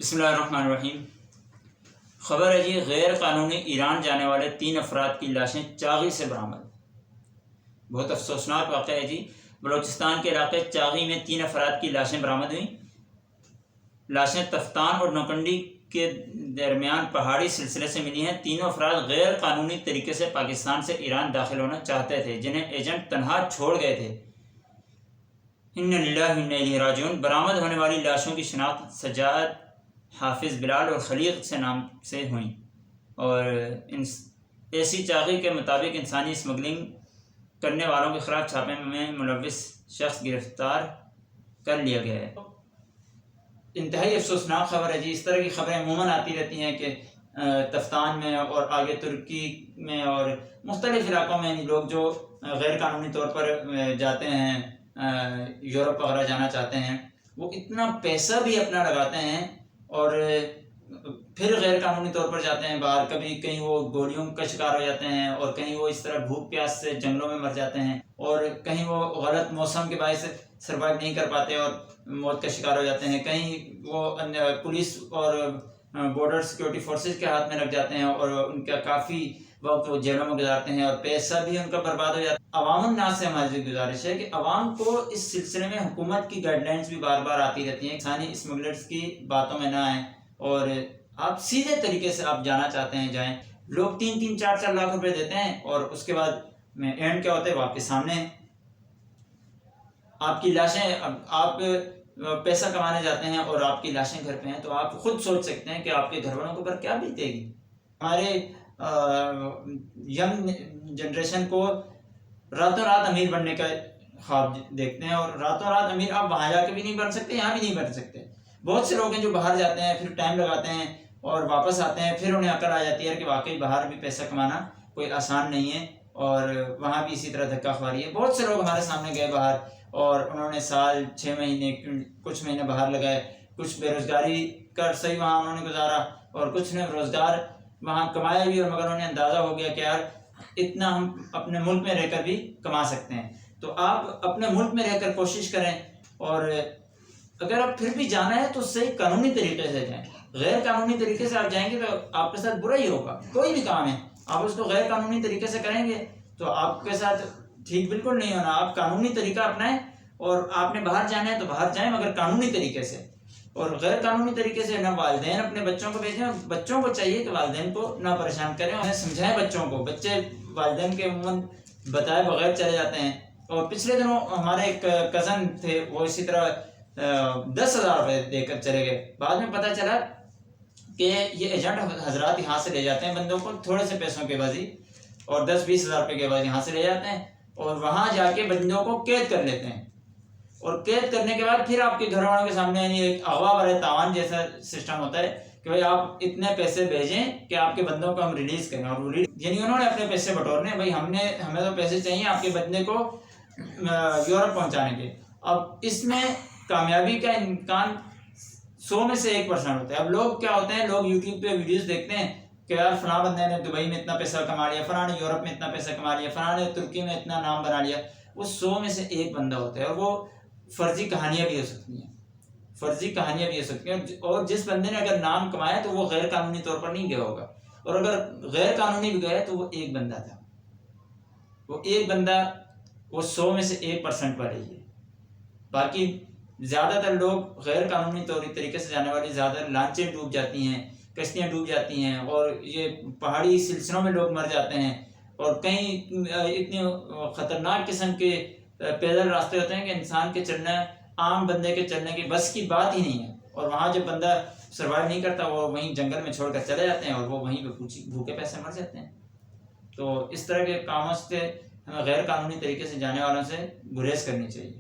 بسم اللہ الرحمن الرحیم۔ خبر ہے جی، غیر قانونی ایران جانے والے 3 افراد کی لاشیں چاغی سے برآمد۔ بہت افسوسناک واقعہ ہے جی، بلوچستان کے علاقے چاغی میں 3 افراد کی لاشیں برآمد ہوئیں۔ لاشیں تفتان اور نوکنڈی کے درمیان پہاڑی سلسلے سے ملی ہیں۔ تینوں افراد غیر قانونی طریقے سے پاکستان سے ایران داخل ہونا چاہتے تھے، جنہیں ایجنٹ تنہا چھوڑ گئے تھے۔ انا للہ و انا الیہ راجعون۔ برآمد ہونے والی لاشوں کی شناخت سجاد، حافظ، بلال اور خلیق سے نام سے ہوئیں، اور ایسی چاغی کے مطابق انسانی اسمگلنگ کرنے والوں کے خلاف چھاپے میں ملوث شخص گرفتار کر لیا گیا ہے۔ انتہائی افسوسناک خبر ہے جی، اس طرح کی خبریں عموماً آتی رہتی ہیں کہ تفتان میں اور آگے ترکی میں اور مختلف علاقوں میں لوگ جو غیر قانونی طور پر جاتے ہیں، یورپ وغیرہ جانا چاہتے ہیں، وہ اتنا پیسہ بھی اپنا لگاتے ہیں اور پھر غیر قانونی طور پر جاتے ہیں باہر۔ کبھی کہیں وہ گولیوں کا شکار ہو جاتے ہیں، اور کہیں وہ اس طرح بھوک پیاس سے جنگلوں میں مر جاتے ہیں، اور کہیں وہ غلط موسم کے باعث سروائیو نہیں کر پاتے اور موت کا شکار ہو جاتے ہیں۔ کہیں وہ پولیس اور بارڈر سیکورٹی فورسز کے ہاتھ میں لگ جاتے ہیں، اور ان کا کافی وقت وہ جیلوں میں گزارتے ہیں، اور پیسہ بھی ان کا برباد ہو جاتا ہے۔ عوام الناس سے ہماری گزارش ہے کہ عوام کو اس سلسلے میں حکومت کی گائیڈ لائنز بھی بار بار آتی رہتی ہیں، انسانی اسمگلرز کی باتوں میں نہ آئیں، اور آپ سیدھے طریقے سے آپ جانا چاہتے ہیں جائیں۔ لوگ 3-4 لاکھ روپے دیتے ہیں، اور اس کے بعد میں اینڈ کیا ہوتا ہے، وہ آپ کے سامنے ہیں۔ آپ کی لاشیں، آپ پیسہ کمانے جاتے ہیں اور آپ کی لاشیں گھر پہ ہیں، تو آپ خود سوچ سکتے ہیں کہ آپ کے گھر والوں کے اوپر کیا بیتے گی۔ ہمارے ینگ جنریشن کو راتوں رات امیر بننے کا خواب دیکھتے ہیں، اور راتوں رات امیر آپ وہاں جا کے بھی نہیں بن سکتے، یہاں بھی نہیں بن سکتے۔ بہت سے لوگ ہیں جو باہر جاتے ہیں، پھر ٹائم لگاتے ہیں اور واپس آتے ہیں، پھر انہیں عقل آ جاتی ہے کہ واقعی باہر بھی پیسہ کمانا کوئی آسان نہیں ہے، اور وہاں بھی اسی طرح دھکا خواری ہے۔ بہت سے لوگ ہمارے سامنے گئے باہر، اور انہوں نے سال 6 مہینے کچھ مہینے باہر لگائے، کچھ بے روزگاری کا صحیح وہاں انہوں نے گزارا، اور کچھ نے روزگار وہاں کمایا بھی، اور مگر انہیں اندازہ ہو گیا کہ یار اتنا ہم اپنے ملک میں رہ کر بھی کما سکتے ہیں۔ تو آپ اپنے ملک میں رہ کر کوشش کریں، اور اگر آپ پھر بھی جانا ہے تو صحیح قانونی طریقے سے جائیں۔ غیر قانونی طریقے سے آپ جائیں گے تو آپ کے ساتھ برا ہی ہوگا۔ کوئی بھی کام ہے آپ اس کو غیر قانونی طریقے سے کریں گے تو آپ کے ساتھ ٹھیک بالکل نہیں ہونا۔ آپ قانونی طریقہ اپنائیں، اور آپ نے باہر جانا ہے تو باہر جائیں، مگر قانونی طریقے سے۔ اور غیر قانونی طریقے سے نہ والدین اپنے بچوں کو بھیجیں، بچوں کو چاہیے کہ والدین کو نہ پریشان کریں، انہیں سمجھائیں بچوں کو۔ بچے والدین کے عموماً بتائے بغیر چلے جاتے ہیں۔ اور پچھلے دنوں ہمارے ایک کزن تھے، وہ اسی طرح 10,000 روپے دے کر چلے گئے۔ بعد میں پتہ چلا کہ یہ ایجنٹ حضرات یہاں سے لے جاتے ہیں بندوں کو تھوڑے سے پیسوں کے عوض، اور 10-20 ہزار روپے کے عوض یہاں سے لے جاتے ہیں، اور وہاں جا کے بندوں کو قید کر لیتے ہیں، اور قید کرنے کے بعد پھر آپ کے گھر والوں کے سامنے یعنی ایک اغوا برائے تاوان جیسا سسٹم ہوتا ہے کہ بھائی آپ اتنے پیسے بھیجیں کہ آپ کے بندوں کو ہم ریلیز کریں، اور یعنی انہوں نے اپنے پیسے بٹورنے، بھائی ہمیں تو پیسے چاہیے آپ کے بندے کو یورپ پہنچانے کے۔ اب اس میں کامیابی کا امکان 100 میں سے 1% ہوتا ہے۔ اب لوگ کیا ہوتے ہیں، لوگ یوٹیوب پہ ویڈیوز دیکھتے ہیں کہ یار فلاں بندے نے دبئی میں اتنا پیسہ کما لیا، فلاں نے یورپ میں اتنا پیسہ کما لیا، فلاں نے ترکی میں اتنا نام بنا لیا۔ وہ 100 میں سے 1 بندہ ہوتا ہے، اور وہ فرضی کہانیاں بھی ہو سکتی ہیں، فرضی کہانیاں بھی ہو سکتی ہیں۔ اور جس بندے نے اگر نام کمایا تو وہ غیر قانونی طور پر نہیں گیا ہوگا، اور اگر غیر قانونی بھی گیا تو وہ 1 بندہ تھا، وہ 1 بندہ، وہ 100 میں سے 1% پر ہی ہے۔ باقی زیادہ تر لوگ غیر قانونی طریقے سے جانے والی زیادہ لانچیں ڈوب جاتی ہیں، کشتیاں ڈوب جاتی ہیں، اور یہ پہاڑی سلسلوں میں لوگ مر جاتے ہیں، اور کہیں اتنے خطرناک قسم کے پیدل راستے ہوتے ہیں کہ انسان کے چلنا، عام بندے کے چلنے کی بس کی بات ہی نہیں ہے، اور وہاں جب بندہ سروائیو نہیں کرتا وہ وہیں جنگل میں چھوڑ کر چلے جاتے ہیں، اور وہ وہیں پہ بھوکے پیسے مر جاتے ہیں۔ تو اس طرح کے کاموں سے ہمیں غیر قانونی طریقے سے جانے والوں سے گریز کرنی چاہیے۔